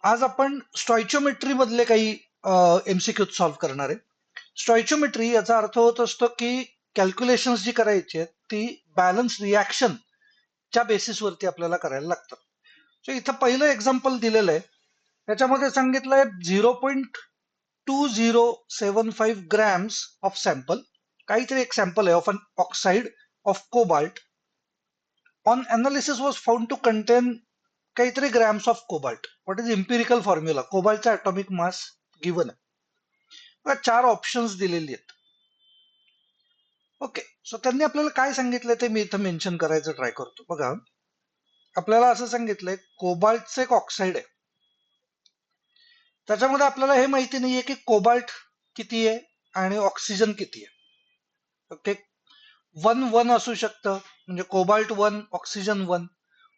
आज आपण स्टॉइचियोमेट्री मधले काही एमसीक्यू सॉल्व्ह करणार आहे. स्टॉइचियोमेट्री याचा अर्थ होत असतो की कॅल्क्युलेशन्स जी करायची आहेत ती बॅलन्स रिॲक्शनच्या बेसिसवरती आपल्याला करायला लागतात. सो इथं पहिलं एक्झाम्पल दिलेलं आहे. त्याच्यामध्ये सांगितलंय 0.2075 ग्रॅम्स ऑफ सॅम्पल, काहीतरी एक सॅम्पल आहे of an oxide of cobalt on analysis was found to contain काहीतरी grams of cobalt. What is empirical formula? कोबाल्टचा ॲटॉमिक मास गिवन आहे. बघा, 4 ऑप्शन्स दिलेली आहेत. ओके, सो त्यांनी आपल्याला काय सांगितलंय ते मी इथं मेन्शन करायचं ट्राय करतो. बघा, आपल्याला असं सांगितलंय कोबाल्टचं एक ऑक्साईड आहे. त्याच्यामध्ये आपल्याला हे माहिती नाहीये की कोबाल्ट किती आहे आणि ऑक्सिजन किती आहे. ओके, 1-1 असू शकतं, म्हणजे कोबाल्ट 1 ऑक्सिजन 1,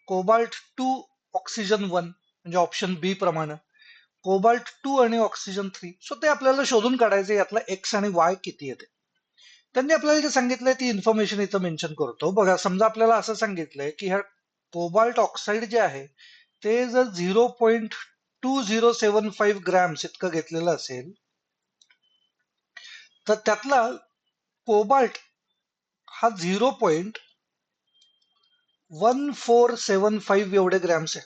कोबाल्ट 2 ऑक्सिजन 1 म्हणजे ऑप्शन बी प्रमाणे, कोबाल्ट 2 आणि ऑक्सिजन 3. सो ते आपल्याला शोधून काढायचं यातला एक्स आणि वाय किती येते. त्यांनी आपल्याला जे सांगितलंय ती इन्फॉर्मेशन इथं मेन्शन करतो. बघा, समजा आपल्याला असं सांगितलंय की ह्या कोबाल्ट ऑक्साईड जे आहे ते जर 0.2075 ग्रॅम्स इतकं घेतलेलं असेल, तर त्यातला कोबाल्ट हा 0.1475 एवढे ग्रॅम्स आहे.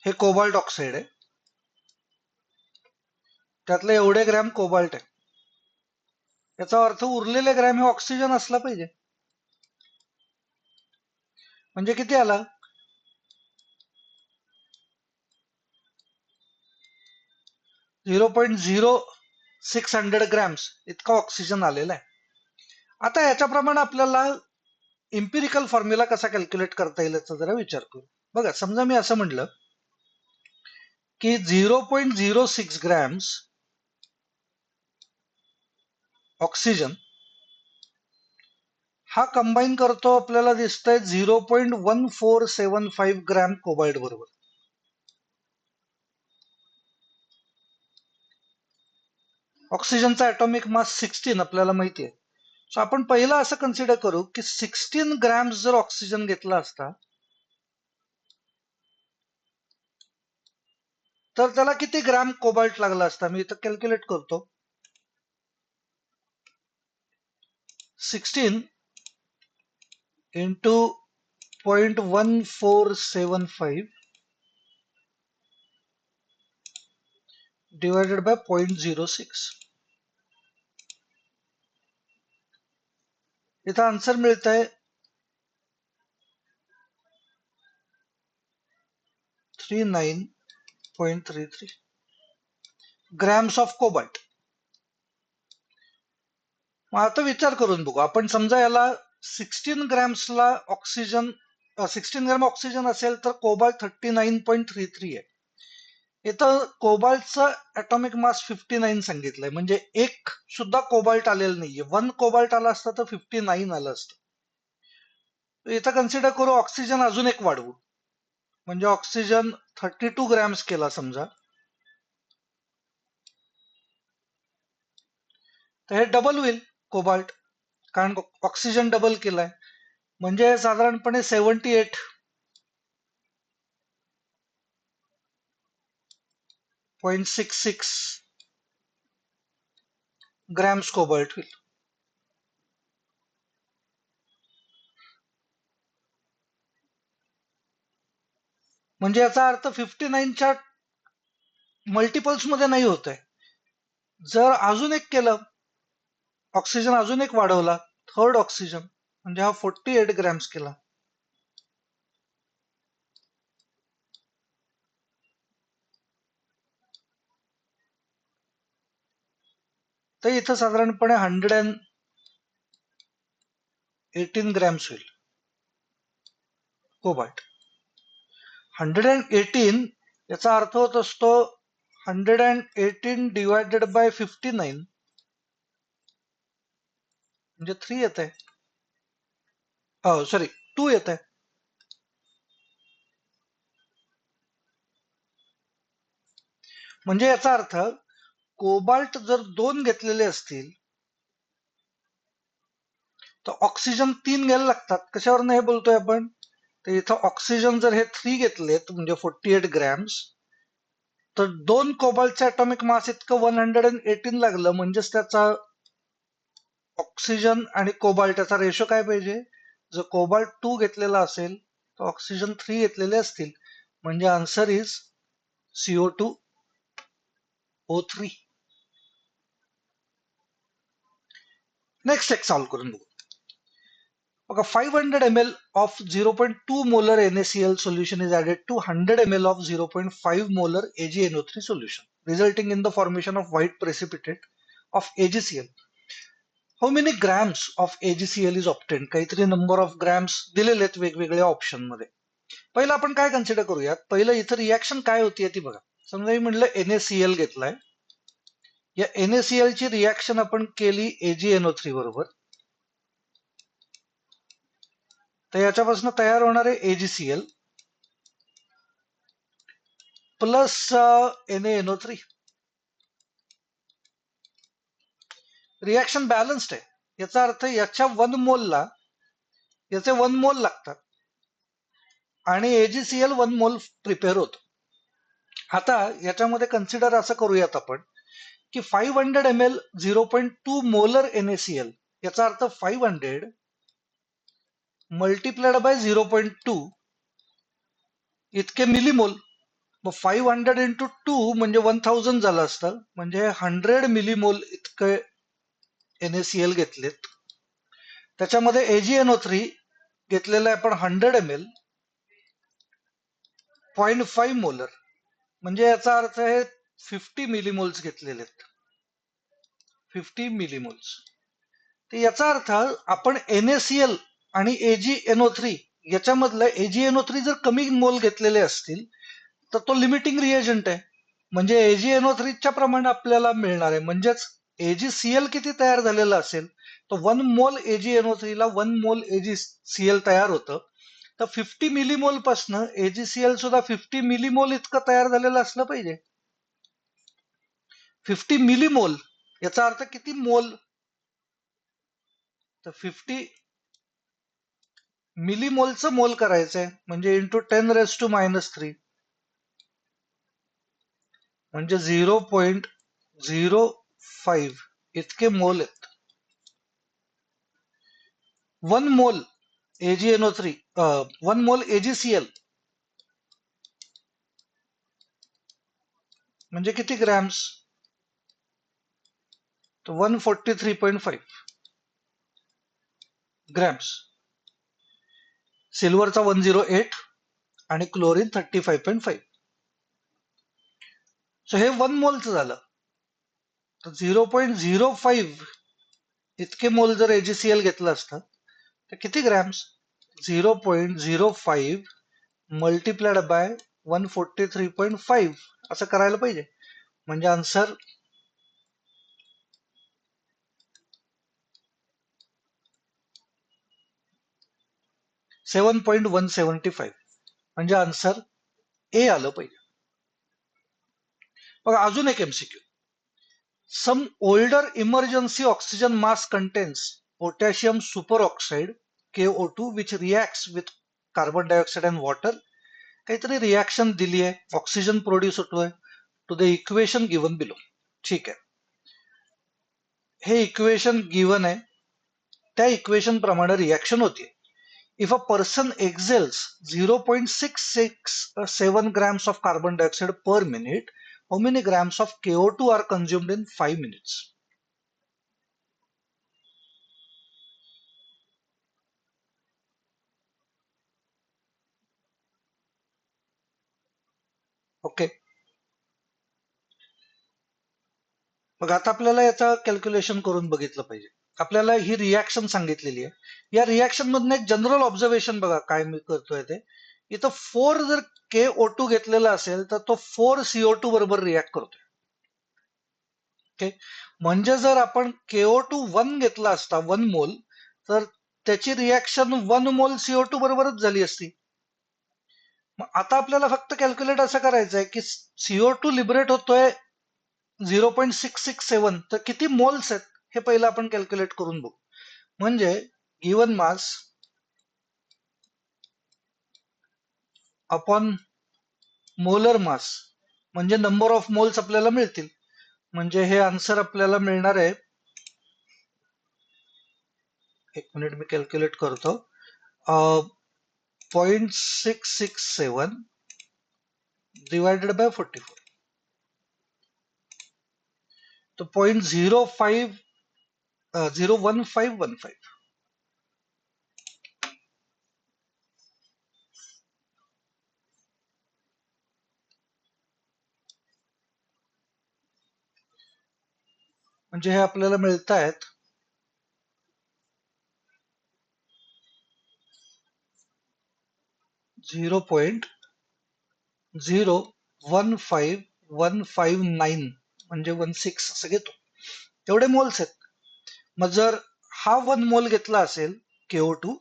हे कोबाल्ट ऑक्साईड आहे, त्यातले एवढे ग्रॅम कोबाल्ट आहे. याचा अर्थ उरलेले ग्रॅम हे ऑक्सिजन असला पाहिजे. म्हणजे किती आला? 0.0600 ग्रॅम्स इतका ऑक्सिजन आलेला आहे. आता याच्याप्रमाणे आपल्याला इम्पिरिकल फॉर्म्युला कसा कॅल्क्युलेट करता येईल याचा जरा विचार करू. बघा, समजा मी असं म्हटलं की 0.06 ग्रॅम्स ऑक्सिजन हा कंबाईन करतो, आपल्याला दिसतंय 0.1475 ग्रॅम कोबाल्ट बरोबर. ऑक्सिजनचा ॲटॉमिक मास 16 आपल्याला माहिती आहे. सो आपण पहिलं असं कन्सिडर करू की 16 ग्रॅम्स जर ऑक्सिजन घेतला असता तर त्याला किती ग्रॅम कोबाल्ट लागला असता. मी इथं कॅल्क्युलेट करतो. 16 इंटू 0.1475 डिवायडेड बाय 0.06. इथं आन्सर मिळत आहे 39.33 ग्रॅम्स ऑफ कोबाल्ट. मग आता विचार करून बघू आपण, समजा याला 16 ग्रॅम्सला ऑक्सिजन 16 ग्रॅम ऑक्सिजन असेल तर कोबाल्ट 39.33 आहे. इथं कोबाल्टचं ॲटॉमिक मास 59 सांगितलंय, म्हणजे एक सुद्धा कोबाल्ट आलेलं नाहीये. 1 कोबाल्ट आला असता तर 59 आलं असतं. इथं कन्सिडर करू ऑक्सिजन अजून एक वाढवू, म्हणजे ऑक्सिजन 32 ग्रॅम्स केला समजा, तर हे डबल होईल कोबाल्ट, कारण ऑक्सिजन डबल केलाय, म्हणजे साधारणपणे 78.66 ग्रॅम्स कोबाल्ट होईल. म्हणजे याचा अर्थ 59च्या मल्टिपल्स मध्ये नाही होत आहे. जर अजून एक केलं, ऑक्सिजन अजून एक वाढवला, थर्ड ऑक्सिजन, म्हणजे हा 48 ग्रॅम्स केला, तर इथं साधारणपणे 118 ग्रॅम्स होईल कोबाल्ट. 118 याचा अर्थ होत असतो 118 डिवायडेड बाय 59, म्हणजे 3 येत आहे, सॉरी 2 येत आहे. म्हणजे याचा अर्थ कोबाल्ट जर 2 घेतलेले असतील तर ऑक्सिजन 3 घ्यायला लागतात. कशावर हे बोलतोय आपण? तर इथं ऑक्सिजन जर हे 3 घेतलेत म्हणजे 48 ग्रॅम्स, तर 2 कोबाल्टचे ॲटॉमिक मास इतकं 118 लागलं. म्हणजेच त्याचा ऑक्सिजन आणि कोबाल्ट याचा रेशो काय पाहिजे? जर कोबाल्ट 2 घेतलेला असेल तर ऑक्सिजन 3 घेतलेले असतील. म्हणजे आन्सर इज CO2O3. नेक्स्ट एक सॉल्व्ह करून बघू. बघा 500 ml of 0.2 molar NaCl solution is added to 100 ml of 0.5 molar AgNO3 solution, resulting in the formation of white precipitate of AgCl. How many grams of AgCl is obtained? काहीतरी number of grams दिलेले आहेत वेगवेगळ्या option मध्ये. पहिलं आपण काय consider करूयात, पहिलं इथं रिॲक्शन काय होती ती बघा. समजा मी म्हटलं NaCl घेतलाय, या NaCl ची रिॲक्शन आपण केली AgNO3 बरोबर, तर याच्यापासून तयार होणार आहे AgCl plus NaNO3. Reaction balanced आहे. याचा अर्थ याच्या 1 मोलला याचे 1 मोल लागतात आणि AgCl 1 मोल प्रिपेअर होतो. आता याच्यामध्ये कन्सिडर असं करूयात आपण की 500 ml 0.2 मोलर NaCl, याचा अर्थ 500 मल्टिप्लाइड बाय 0.2 इतके मिलीमोल. मग 500 इंटू 2 म्हणजे 1000 झालं असतं. म्हणजे 100 मिलीमोल इतके NaCl घेतलेत. त्याच्यामध्ये AgNO3 घेतलेलं आहे आपण 100 ml 0.5 मोलर, म्हणजे याचा अर्थ आहे 50 मिलीमोल्स घेतलेले आहेत. 50 मिलीमोल्स. तर याचा अर्थ आपण NaCl आणि AgNO3 याच्यामधलं AgNO3 जर कमी मोल घेतलेले असतील तर तो लिमिटिंग रिएजंट आहे. म्हणजे AgNO3 च्या प्रमाणे आपल्याला मिळणार आहे. म्हणजेच AgCl किती तयार झालेला असेल तर 1 मोल AgNO3 ला 1 मोल AgCl तयार होतं. तर 50 मिलीमोल पासन AgCl सुद्धा 50 मिलीमोल इतकं तयार झालेलं असलं पाहिजे. 50 मिलीमोल याचा अर्थ किती मोल? तर 50 मिलीमोलचं मोल करायचंय म्हणजे इंटू 10⁻³ म्हणजे 0.05 इतके मोल आहेत. 1 मोल AgNO3 1 मोल AgCl म्हणजे किती ग्रॅम्स? तर 143.5 ग्रॅम्स. सिल्वरचा 108 आणि क्लोरीन 35.5. सो हे 1 मोलचं झालं. तर 0.05 इतके मोल जर AgCl घेतलं असतं तर किती ग्रॅम्स? 0.05 मल्टिप्लाइड बाय 143.5 असं करायला पाहिजे. म्हणजे आन्सर 7.175 म्हणजे आन्सर ए आलं पाहिजे. बघा अजून एक MCQ. Some older emergency oxygen mask contains potassium superoxide KO2 which reacts with carbon dioxide and water. काहीतरी रिॲक्शन दिली आहे, ऑक्सिजन प्रोड्यूस होतोय to the equation given below. ठीक आहे, हे इक्वेशन गिवन आहे, त्या इक्वेशन प्रमाणे रिॲक्शन होते. If a person exhales 0.667 grams of carbon dioxide per minute, how many grams of KO2 are consumed in 5 minutes? Okay, मग आता आपल्याला याचं कॅल्क्युलेशन करून बघितलं पाहिजे. आपल्याला ही रिॲक्शन सांगितलेली आहे. या रिॲक्शन मधनं एक जनरल ऑब्झर्वेशन बघा काय मी करतोय ते. इथं 4 जर KO2 घेतलेला असेल तर तो 4 CO2 बरोबर रिॲक्ट करतोय. ओके, म्हणजे जर आपण KO2 1 घेतला असता 1 मोल तर त्याची रिॲक्शन 1 मोल CO2 बरोबरच झाली असती. मग आता आपल्याला फक्त कॅल्क्युलेट असं करायचंय की CO2 लिबरेट होतोय 0.667 तर किती मोल्स आहेत हे पहिलं आपण कॅल्क्युलेट करून बघू. म्हणजे given mass upon molar mass म्हणजे नंबर ऑफ मोल्स आपल्याला मिळतील. म्हणजे हे आन्सर आपल्याला मिळणार आहे, एक मिनिट मी कॅल्क्युलेट करतो, 0.667 डिवायडेड बाय 44, तो 0.01515. म्हणजे हे आपल्याला मिळत आहेत 0.015159 म्हणजे 16 असं घेतो, तेवढे मोल्स आहेत. मग जर हा 1 मोल घेतला असेल KO2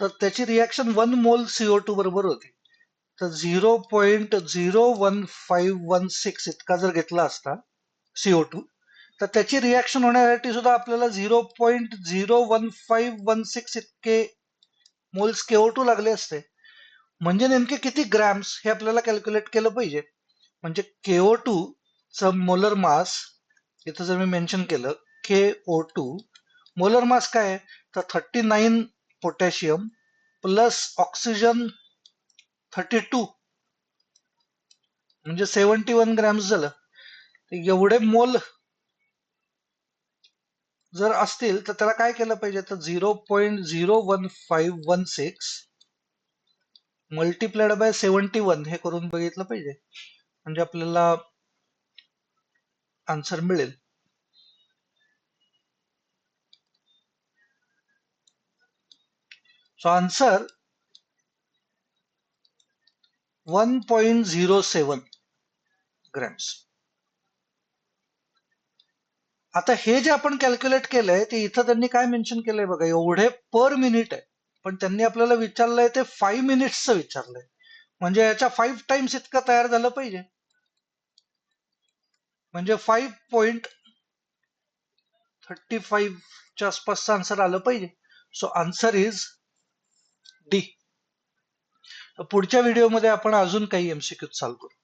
तर त्याची रिॲक्शन 1 मोल CO2 बरोबर होती. तर 0.01516 इतका जर घेतला असता CO2 तर त्याची रिॲक्शन होण्यासाठी सुद्धा आपल्याला 0.01516 इतके मोल्स KO2 लागले असते. म्हणजे नेमके किती ग्रॅम्स हे आपल्याला कॅल्क्युलेट केलं पाहिजे. म्हणजे KO2 चं मोलर मास इथं जर मी मेन्शन केलं KO2 मोलर मास काय आहे तर 39 पोटॅशियम प्लस ऑक्सिजन 32 म्हणजे 71 ग्रॅम्स झालं. एवढे मोल जर असतील तर त्याला काय केलं पाहिजे तर 0.01516 मल्टिप्लाइड बाय 71 हे करून बघितलं पाहिजे, म्हणजे आपल्याला आन्सर मिळेल. So answer 1.07 grams. आता हे जे आपण कॅल्क्युलेट केलंय ते इथं त्यांनी काय मेन्शन केलंय बघा, एवढे पर मिनिट आहे, पण त्यांनी आपल्याला विचारलंय ते 5 मिनिट्सचं विचारलंय, म्हणजे याच्या 5 टाइम्स इतकं तयार झालं पाहिजे, म्हणजे 5.35 च्या आसपासचं आन्सर आलं पाहिजे. So answer is D. पुढच्या व्हिडिओमध्ये आपण अजून काही MCQ सॉल्व्ह करू.